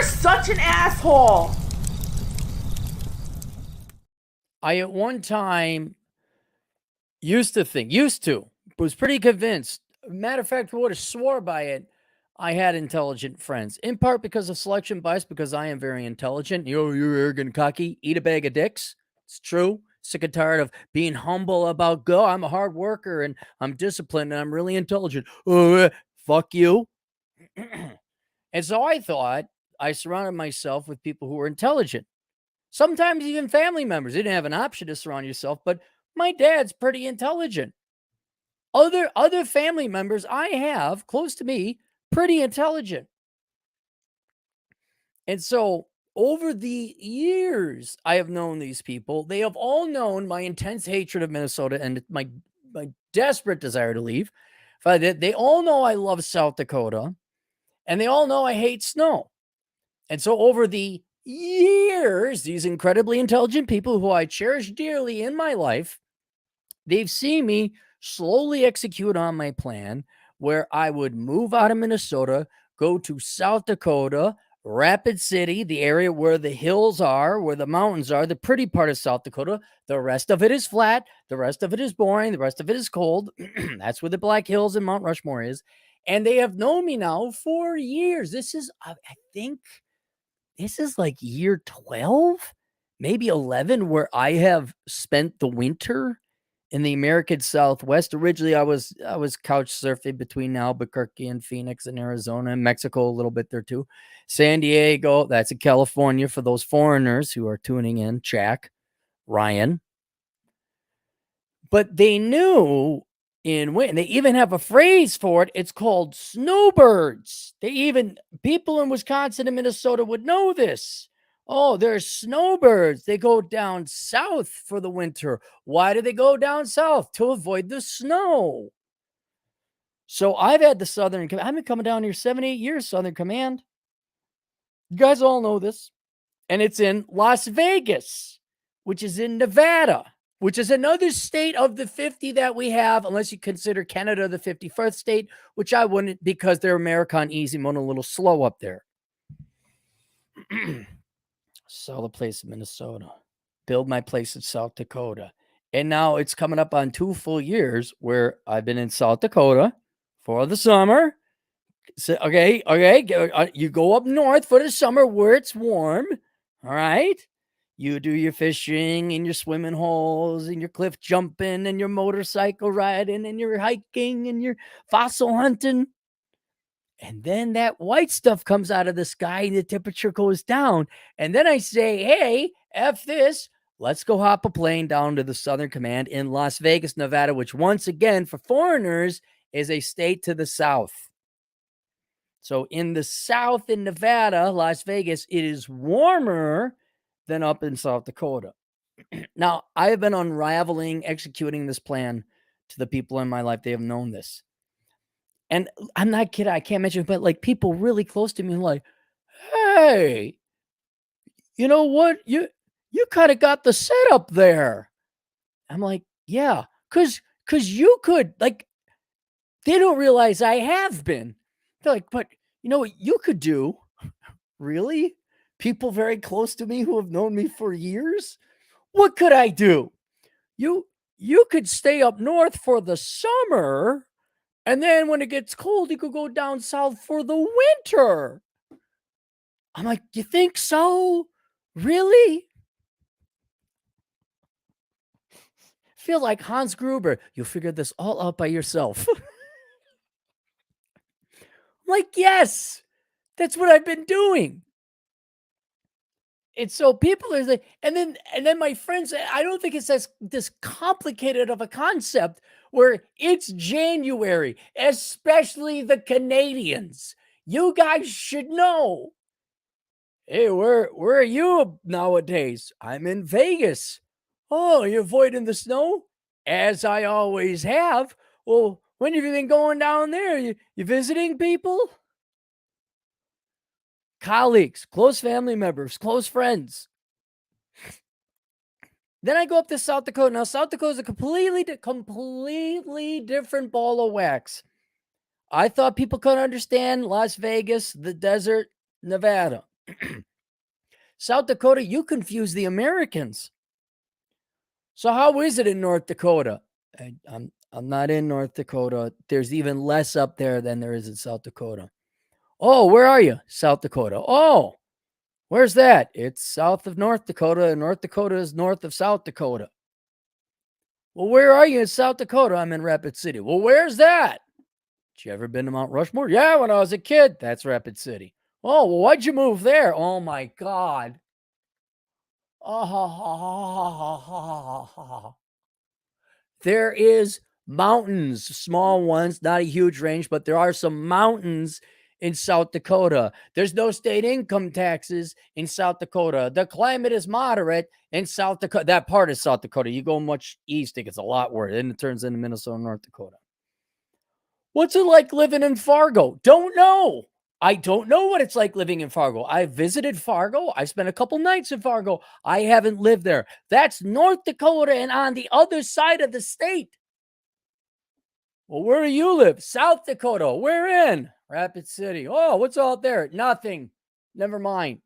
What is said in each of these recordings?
You're such an asshole. I at one time was pretty convinced. Matter of fact, would have swore by it. I had intelligent friends, in part because of selection bias, because I am very intelligent. You're arrogant, cocky, eat a bag of dicks. It's true. Sick and tired of being humble about go. I'm a hard worker and I'm disciplined and I'm really intelligent. Fuck you. And so I thought I surrounded myself with people who were intelligent. Sometimes even family members. You didn't have an option to surround yourself, but my dad's pretty intelligent. Other family members I have close to me, pretty intelligent. And so over the years I have known these people, they have all known my intense hatred of Minnesota and my desperate desire to leave. They all know I love South Dakota, and they all know I hate snow. And so over the years, these incredibly intelligent people who I cherish dearly in my life, they've seen me slowly execute on my plan where I would move out of Minnesota, go to South Dakota, Rapid City, the area where the hills are, where the mountains are, the pretty part of South Dakota. The rest of it is flat. The rest of it is boring. The rest of it is cold. That's where the Black Hills and Mount Rushmore is. And they have known me now for years. This is, I think, this is like year 12, maybe 11, where I have spent the winter in the American Southwest. Originally, I was couch surfing between Albuquerque and Phoenix and Arizona and Mexico a little bit there too. San Diego, that's in California for those foreigners who are tuning in, Jack, Ryan. But they knew in when they even have a phrase for it. It's called snowbirds. People in Wisconsin and Minnesota would know this. Oh, there's snowbirds. They go down south for the winter. Why do they go down south? To avoid the snow. So I've had the Southern Command. I've been coming down here 7-8 years, Southern Command. You guys all know this. And it's in Las Vegas, which is in Nevada, which is another state of the 50 that we have, unless you consider Canada the 51st state, which I wouldn't because they're American easy, and a little slow up there. Sell the place in Minnesota, build my place in South Dakota. And now it's coming up on 2 full years where I've been in South Dakota for the summer. So, okay, you go up north for the summer where it's warm, all right? You do your fishing and your swimming holes and your cliff jumping and your motorcycle riding and your hiking and your fossil hunting. And then that white stuff comes out of the sky and the temperature goes down. And then I say, hey, F this. Let's go hop a plane down to the Southern Command in Las Vegas, Nevada, which once again, for foreigners, is a state to the south. So in the south in Nevada, Las Vegas, it is warmer than up in South Dakota. Now, I have been executing this plan to the people in my life. They have known this. And I'm not kidding. I can't mention, but like people really close to me, like, hey, you know what? You kind of got the setup there. I'm like, yeah, cause you could, like, they don't realize I have been. They're like, but you know what you could do? Really? People very close to me who have known me for years? What could I do? You could stay up north for the summer, and then when it gets cold, you could go down south for the winter. I'm like, you think so? Really? Feel like Hans Gruber. You figured this all out by yourself. I'm like, yes, that's what I've been doing. And so people are like, and then my friends, I don't think it's this complicated of a concept where it's January, especially the Canadians. You guys should know. Hey, where are you nowadays? I'm in Vegas. Oh, you're avoiding the snow? As I always have. Well, when have you been going down there? You visiting people? Colleagues, close family members, close friends. Then I go up to South Dakota. Now, South Dakota is a completely different ball of wax. I thought people could understand Las Vegas, the desert, Nevada. South Dakota, you confuse the Americans. So how is it in North Dakota? I'm not in North Dakota. There's even less up there than there is in South Dakota. Oh, where are you? South Dakota. Oh, where's that? It's south of North Dakota, and North Dakota is north of South Dakota. Well, where are you in South Dakota? I'm in Rapid City. Well, where's that? Did you ever been to Mount Rushmore? Yeah, when I was a kid. That's Rapid City. Oh, well, why'd you move there? Oh my God. Oh, there is mountains, small ones, not a huge range, but there are some mountains in South Dakota. There's no state income taxes in South Dakota. The climate is moderate in South Dakota. That part is South Dakota. You go much east, it gets a lot worse. Then it turns into Minnesota, North Dakota. What's it like living in Fargo? Don't know. I don't know what it's like living in Fargo. I visited Fargo. I spent a couple nights in Fargo. I haven't lived there. That's North Dakota and on the other side of the state. Well, where do you live? South Dakota. Where in? Rapid City. Oh, what's out there? Nothing. Never mind.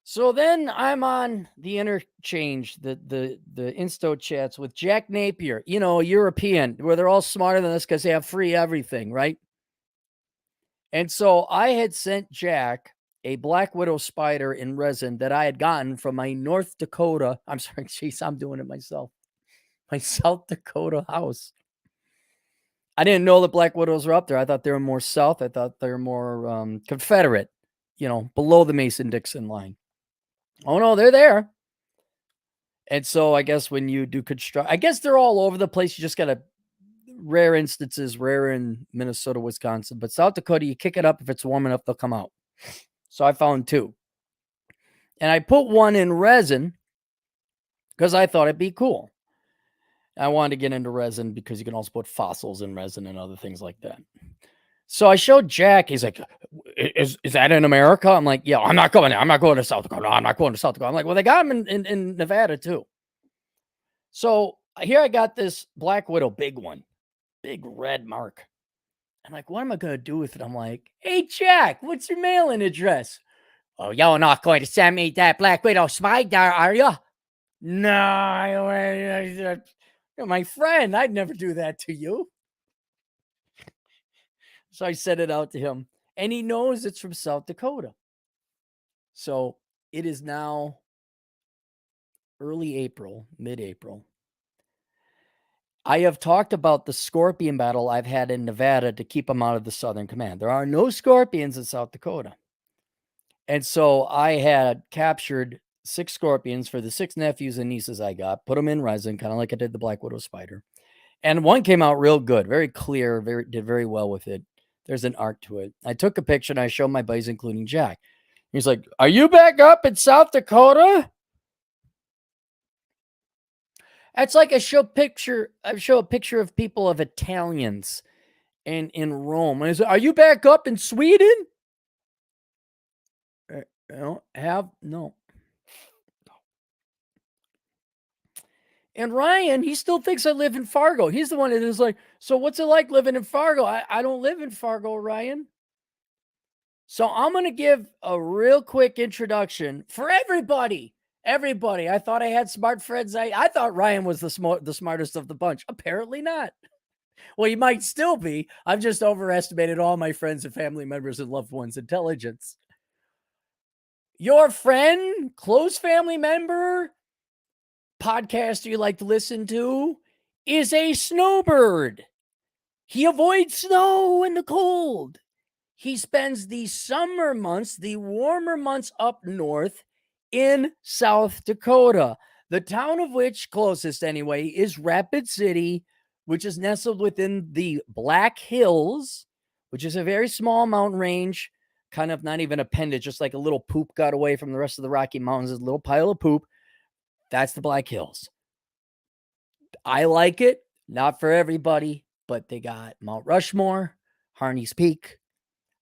So then I'm on the interchange, the Insto chats with Jack Napier, you know, a European, where they're all smarter than us because they have free everything, right? And so I had sent Jack a Black Widow spider in resin that I had gotten from my North Dakota. I'm sorry, geez, I'm doing it myself. My South Dakota house. I didn't know the Black Widows were up there. I thought they were more south. I thought they were more Confederate, you know, below the Mason-Dixon line. Oh, no, they're there. And so I guess when you do construct, I guess they're all over the place. You just got to rare instances, rare in Minnesota, Wisconsin, but South Dakota, you kick it up. If it's warm enough, they'll come out. So I found two. And I put one in resin because I thought it'd be cool. I wanted to get into resin because you can also put fossils in resin and other things like that. So I showed Jack. He's like, is that in America? I'm like, yeah, I'm not going there. I'm not going to South Dakota. No, I'm not going to South Dakota. I'm like, well, they got them in Nevada too. So here I got this Black Widow, big one, big red mark. I'm like, what am I going to do with it? I'm like, hey, Jack, what's your mailing address? Oh, you're not going to send me that Black Widow spider, are you? No, you're my friend. I'd never do that to you. So I sent it out to him, and he knows it's from South Dakota. So it is now early April, mid-April. I have talked about the scorpion battle I've had in Nevada to keep them out of the Southern Command. There are no scorpions in South Dakota. And so I had captured 6 scorpions for the 6 nephews and nieces I got, put them in resin, kind of like I did the Black Widow spider. And one came out real good, very clear, did very well with it. There's an art to it. I took a picture and I showed my buddies, including Jack. He's like, are you back up in South Dakota? It's like I show a picture of people of Italians in Rome. And I said, are you back up in Sweden? No. And Ryan, he still thinks I live in Fargo. He's the one that is like, so what's it like living in Fargo? I don't live in Fargo, Ryan. So I'm going to give a real quick introduction for everybody. Everybody. I thought I had smart friends. I thought Ryan was the smartest of the bunch. Apparently not. Well, he might still be. I've just overestimated all my friends and family members and loved ones' intelligence. Your friend, close family member, podcaster you like to listen to is a snowbird. He avoids snow and the cold. He spends the summer months, the warmer months up north in South Dakota. The town of which, closest anyway, is Rapid City, which is nestled within the Black Hills, which is a very small mountain range, kind of not even appendage, just like a little poop got away from the rest of the Rocky Mountains, a little pile of poop. That's the Black Hills. I like it. Not for everybody, but they got Mount Rushmore, Harney's Peak.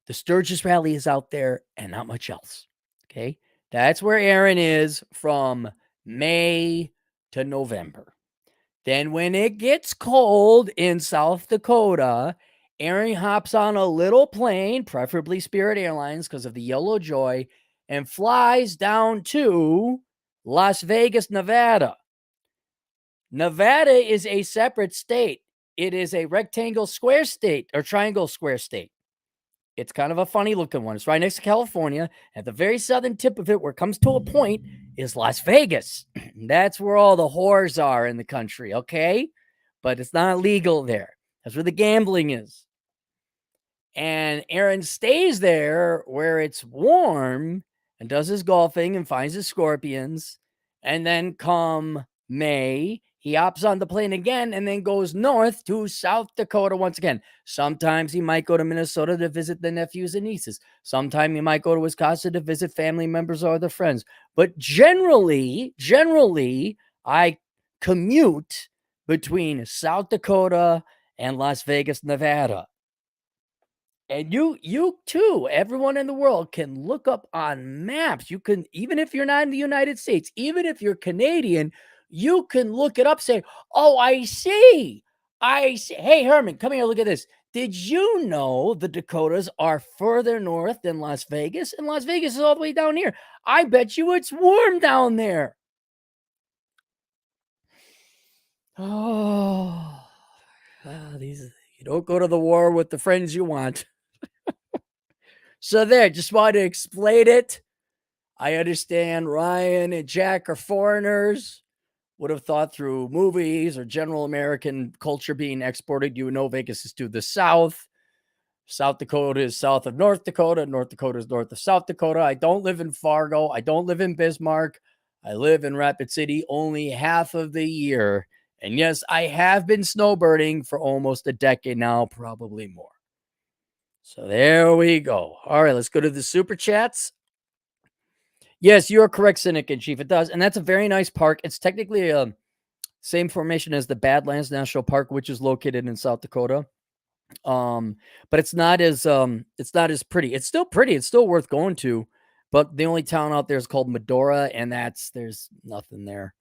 The Sturgis Rally is out there and not much else. Okay. That's where Aaron is from May to November. Then when it gets cold in South Dakota Aaron hops on a little plane, preferably Spirit Airlines because of the Yellow Joy, and flies down to Las Vegas, Nevada. Nevada is a separate state. It is a rectangle square state or triangle square state. It's kind of a funny looking one. It's right next to California. At the very southern tip of it, where it comes to a point, is Las Vegas. That's where all the whores are in the country, okay? But it's not legal there. That's where the gambling is. And Aaron stays there where it's warm and does his golfing and finds his scorpions. And then come May, he hops on the plane again and then goes north to South Dakota once again. Sometimes he might go to Minnesota to visit the nephews and nieces. Sometimes he might go to Wisconsin to visit family members or other friends. But generally, I commute between South Dakota and Las Vegas, Nevada. And you too, everyone in the world can look up on maps. You can, even if you're not in the United States, even if you're Canadian, you can look it up, say, oh, I see. Hey, Herman, come here, look at this. Did you know the Dakotas are further north than Las Vegas? And Las Vegas is all the way down here. I bet you it's warm down there. Oh, you don't go to the war with the friends you want. So there, just wanted to explain it. I understand Ryan and Jack are foreigners, would have thought through movies or general American culture being exported. You know, Vegas is to the south. South Dakota is south of North Dakota. North Dakota is north of South Dakota. I don't live in Fargo. I don't live in Bismarck. I live in Rapid City only half of the year. And yes, I have been snowbirding for almost a decade now, probably more. So there we go. All right, let's go to the super chats. Yes, you are correct, Cynic in Chief. It does. And that's a very nice park. It's technically same formation as the Badlands National Park, which is located in South Dakota. But it's not as pretty. It's still pretty. It's still worth going to. But the only town out there is called Medora, and there's nothing there.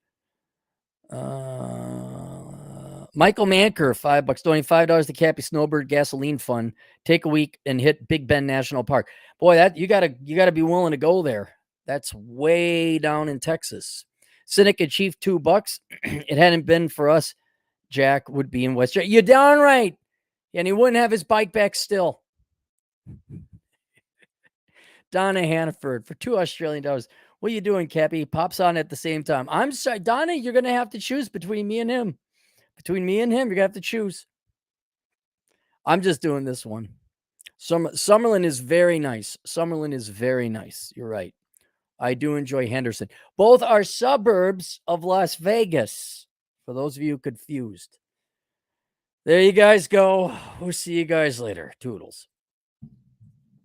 Michael Manker, $5, donating $5 to Cappy Snowbird Gasoline Fund. Take a week and hit Big Bend National Park. Boy, that you gotta be willing to go there. That's way down in Texas. Cynic and Chief, $2. It hadn't been for us, Jack would be in West. You're darn right, and he wouldn't have his bike back still. Donna Hannaford for $2 Australian. What are you doing, Cappy? Pops on at the same time. I'm sorry, Donna. You're gonna have to choose between me and him. Between me and him, you're gonna have to choose. I'm just doing this one. Summerlin is very nice. Summerlin is very nice. You're right. I do enjoy Henderson. Both are suburbs of Las Vegas. For those of you confused. There you guys go. We'll see you guys later. Toodles.